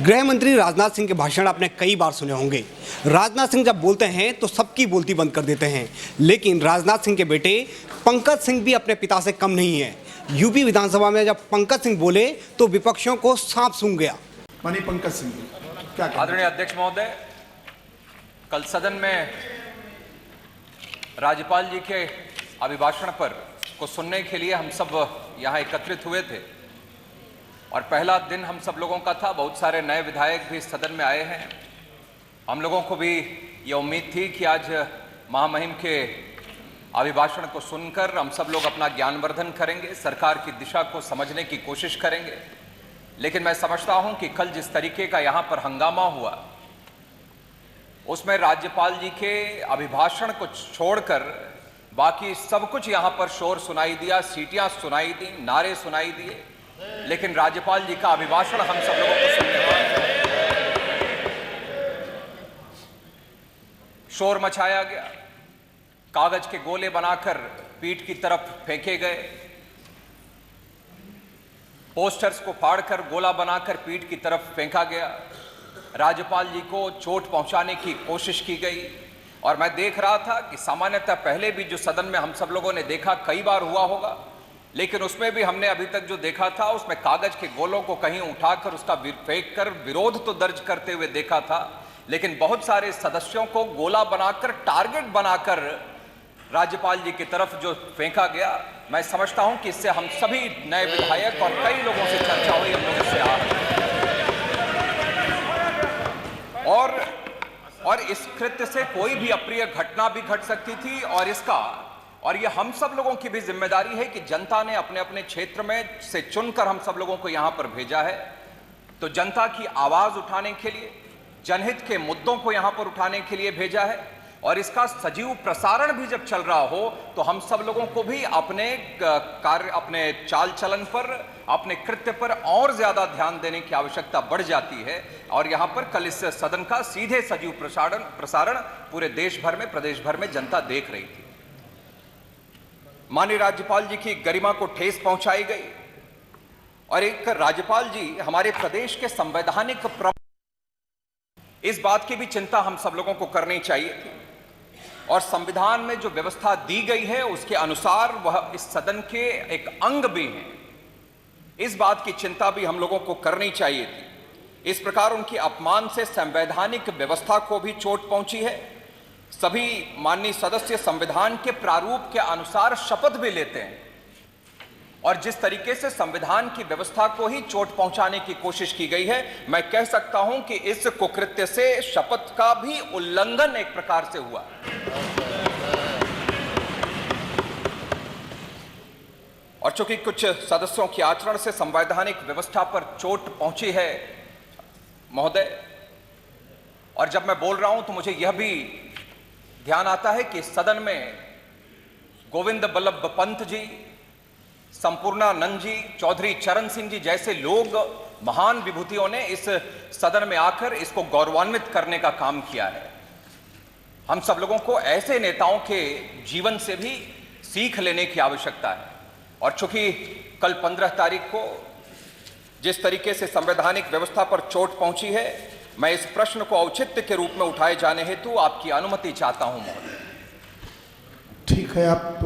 गृह मंत्री राजनाथ सिंह के भाषण आपने कई बार सुने होंगे। राजनाथ सिंह जब बोलते हैं तो सबकी बोलती बंद कर देते हैं, लेकिन राजनाथ सिंह के बेटे पंकज सिंह भी अपने पिता से कम नहीं है। यूपी विधानसभा में जब पंकज सिंह बोले तो विपक्षियों को सांप सूंघ गया। माननीय पंकज सिंह क्या आदरणीय अध्यक्ष महोदय, कल सदन में राज्यपाल जी के अभिभाषण पर को सुनने के लिए हम सब यहाँ एकत्रित हुए थे और पहला दिन हम सब लोगों का था। बहुत सारे नए विधायक भी सदन में आए हैं। हम लोगों को भी ये उम्मीद थी कि आज महामहिम के अभिभाषण को सुनकर हम सब लोग अपना ज्ञानवर्धन करेंगे, सरकार की दिशा को समझने की कोशिश करेंगे। लेकिन मैं समझता हूं कि कल जिस तरीके का यहाँ पर हंगामा हुआ, उसमें राज्यपाल जी के अभिभाषण को छोड़कर बाकी सब कुछ यहाँ पर शोर सुनाई दिया, सीटियां सुनाई दी, नारे सुनाई दिए, लेकिन राज्यपाल जी का अभिभाषण हम सब लोगों को सुनने पाए। शोर मचाया गया, कागज के गोले बनाकर पीठ की तरफ फेंके गए, पोस्टर्स को फाड़कर गोला बनाकर पीठ की तरफ फेंका गया, राज्यपाल जी को चोट पहुंचाने की कोशिश की गई। और मैं देख रहा था कि सामान्यतः पहले भी जो सदन में हम सब लोगों ने देखा कई बार हुआ होगा, लेकिन उसमें भी हमने अभी तक जो देखा था उसमें कागज के गोलों को कहीं उठाकर उसका फेंक कर विरोध तो दर्ज करते हुए देखा था, लेकिन बहुत सारे सदस्यों को गोला बनाकर, टारगेट बनाकर राज्यपाल जी की तरफ जो फेंका गया, मैं समझता हूं कि इससे हम सभी नए विधायक और कई लोगों से चर्चा हुई, हम लोगों से और इस कृत्य से कोई भी अप्रिय घटना भी घट सकती थी। और ये हम सब लोगों की भी जिम्मेदारी है कि जनता ने अपने अपने क्षेत्र में से चुनकर हम सब लोगों को यहां पर भेजा है, तो जनता की आवाज उठाने के लिए, जनहित के मुद्दों को यहां पर उठाने के लिए भेजा है। और इसका सजीव प्रसारण भी जब चल रहा हो तो हम सब लोगों को भी अपने कार्य, अपने चाल चलन पर, अपने कृत्य पर और ज्यादा ध्यान देने की आवश्यकता बढ़ जाती है। और यहां पर कल इस सदन का सीधे सजीव प्रसारण पूरे देश भर में, प्रदेश भर में जनता देख रही थी। माननीय राज्यपाल जी की गरिमा को ठेस पहुंचाई गई और एक राज्यपाल जी हमारे प्रदेश के संवैधानिक प्रमुख, इस बात की भी चिंता हम सब लोगों को करनी चाहिए थी। और संविधान में जो व्यवस्था दी गई है उसके अनुसार वह इस सदन के एक अंग भी हैं, इस बात की चिंता भी हम लोगों को करनी चाहिए थी। इस प्रकार उनके अपमान से संवैधानिक व्यवस्था को भी चोट पहुंची है। सभी माननीय सदस्य संविधान के प्रारूप के अनुसार शपथ भी लेते हैं और जिस तरीके से संविधान की व्यवस्था को ही चोट पहुंचाने की कोशिश की गई है, मैं कह सकता हूं कि इस कुकृत्य से शपथ का भी उल्लंघन एक प्रकार से हुआ। और चूंकि कुछ सदस्यों के आचरण से संवैधानिक व्यवस्था पर चोट पहुंची है महोदय, और जब मैं बोल रहा हूं तो मुझे यह भी ध्यान आता है कि सदन में गोविंद बल्लभ पंत जी, संपूर्णानंद जी, चौधरी चरण सिंह जी जैसे लोग, महान विभूतियों ने इस सदन में आकर इसको गौरवान्वित करने का काम किया है। हम सब लोगों को ऐसे नेताओं के जीवन से भी सीख लेने की आवश्यकता है। और चूंकि कल 15 तारीख को जिस तरीके से संवैधानिक व्यवस्था पर चोट पहुंची है, मैं इस प्रश्न को औचित्य के रूप में उठाए जाने हेतु आपकी अनुमति चाहता हूं महोदय। ठीक है, आप